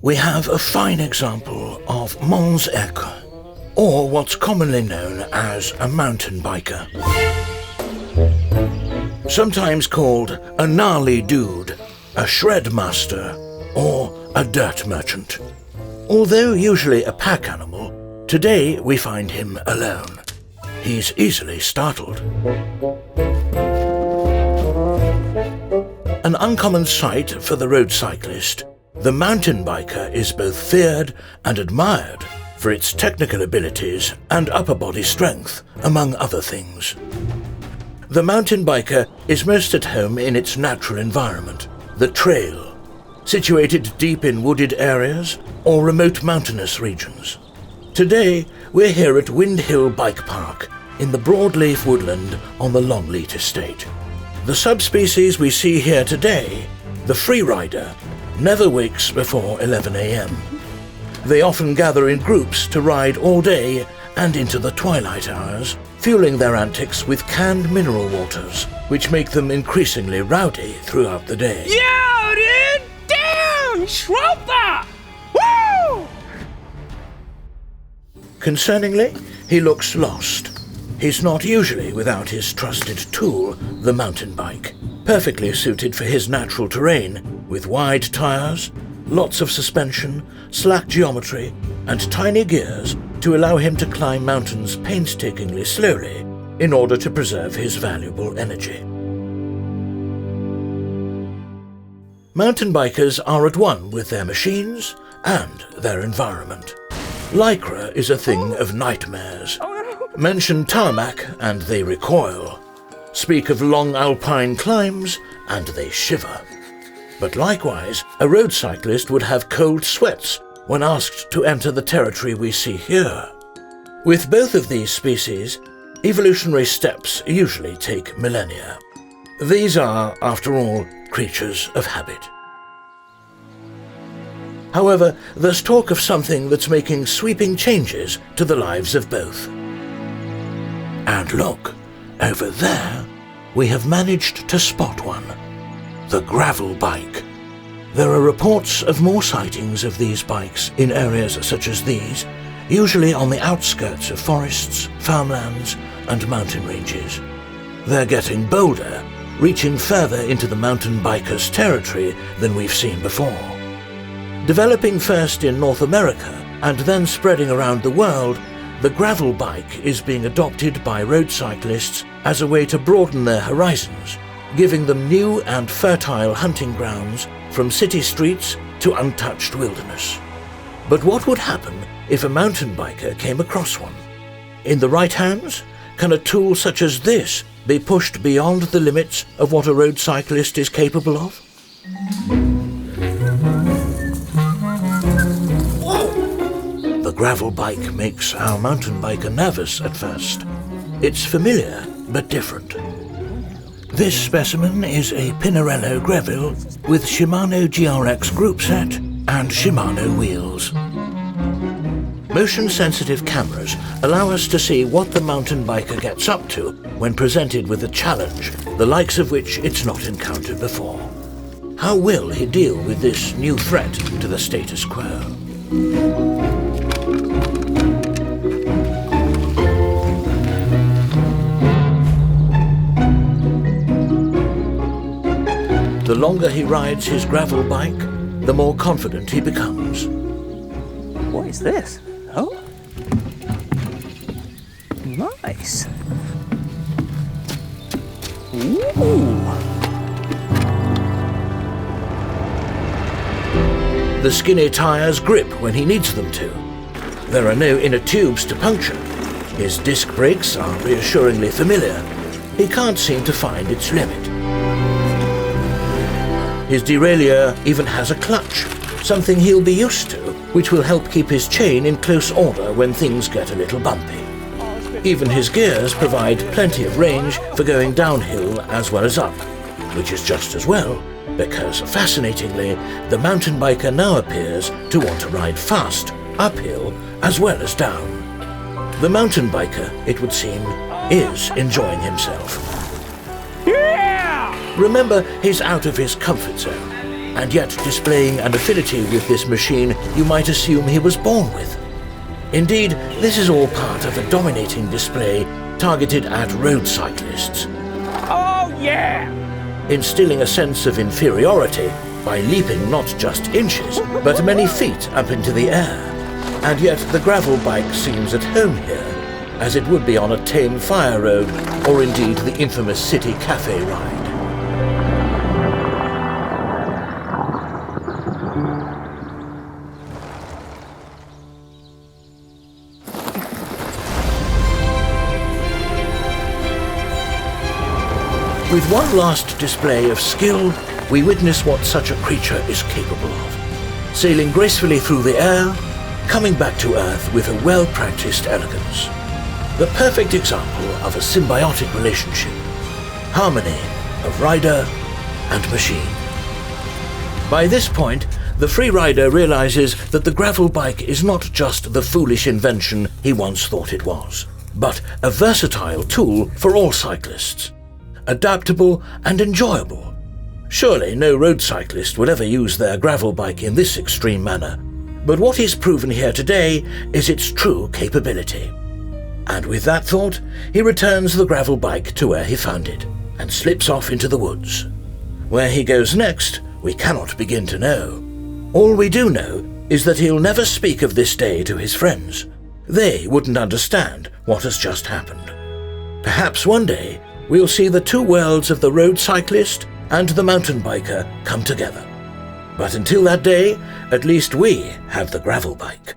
we have a fine example of mons Edgar, or what's commonly known as a mountain biker. Sometimes called a gnarly dude, a shred master, or a dirt merchant. Although usually a pack animal, today we find him alone. He's easily startled. An uncommon sight for the road cyclist, the mountain biker is both feared and admired for its technical abilities and upper body strength, among other things. The mountain biker is most at home in its natural environment, the trail, situated deep in wooded areas or remote mountainous regions. Today, we're here at Wind Hill Bike Park in the broadleaf woodland on the Longleat estate. The subspecies we see here today, the freerider, never wakes before 11 a.m. They often gather in groups to ride all day and into the twilight hours, fueling their antics with canned mineral waters, which make them increasingly rowdy throughout the day. Yo, dude! Damn! Schroeper! Woo! Concerningly, he looks lost. He's not usually without his trusted tool, the mountain bike, perfectly suited for his natural terrain, with wide tires, lots of suspension, slack geometry, and tiny gears to allow him to climb mountains painstakingly slowly in order to preserve his valuable energy. Mountain bikers are at one with their machines and their environment. Lycra is a thing of nightmares. Mention tarmac and they recoil. Speak of long alpine climbs and they shiver. But likewise, a road cyclist would have cold sweats when asked to enter the territory we see here. With both of these species, evolutionary steps usually take millennia. These are, after all, creatures of habit. However, there's talk of something that's making sweeping changes to the lives of both. And look, over there, we have managed to spot one. The gravel bike. There are reports of more sightings of these bikes in areas such as these, usually on the outskirts of forests, farmlands, and mountain ranges. They're getting bolder, reaching further into the mountain bikers' territory than we've seen before. Developing first in North America and then spreading around the world, the gravel bike is being adopted by road cyclists as a way to broaden their horizons, giving them new and fertile hunting grounds from city streets to untouched wilderness. But what would happen if a mountain biker came across one? In the right hands, can a tool such as this be pushed beyond the limits of what a road cyclist is capable of? The gravel bike makes our mountain biker nervous at first. It's familiar, but different. This specimen is a Pinarello Greville with Shimano GRX group set and Shimano wheels. Motion-sensitive cameras allow us to see what the mountain biker gets up to when presented with a challenge, the likes of which it's not encountered before. How will he deal with this new threat to the status quo? The longer he rides his gravel bike, the more confident he becomes. What is this? Oh. Nice. Ooh. The skinny tires grip when he needs them to. There are no inner tubes to puncture. His disc brakes are reassuringly familiar. He can't seem to find its limit. His derailleur even has a clutch, something he'll be used to, which will help keep his chain in close order when things get a little bumpy. Even his gears provide plenty of range for going downhill as well as up, which is just as well, because fascinatingly, the mountain biker now appears to want to ride fast, uphill as well as down. The mountain biker, it would seem, is enjoying himself. Yeah! Remember, he's out of his comfort zone. and yet displaying an affinity with this machine you might assume he was born with. Indeed, this is all part of a dominating display targeted at road cyclists, Oh, yeah! instilling a sense of inferiority by leaping not just inches, but many feet up into the air. And yet the gravel bike seems at home here, as it would be on a tame fire road, or indeed the infamous city cafe ride. With one last display of skill, we witness what such a creature is capable of, sailing gracefully through the air, coming back to Earth with a well-practiced elegance. The perfect example of a symbiotic relationship, harmony of rider and machine. By this point, the free rider realizes that the gravel bike is not just the foolish invention he once thought it was, but a versatile tool for all cyclists, adaptable and enjoyable. Surely no road cyclist will ever use their gravel bike in this extreme manner, but what is proven here today is its true capability. And with that thought, he returns the gravel bike to where he found it, and slips off into the woods. Where he goes next, we cannot begin to know. All we do know is that he'll never speak of this day to his friends. They wouldn't understand what has just happened. Perhaps one day, we'll see the two worlds of the road cyclist and the mountain biker come together. But until that day, at least we have the gravel bike.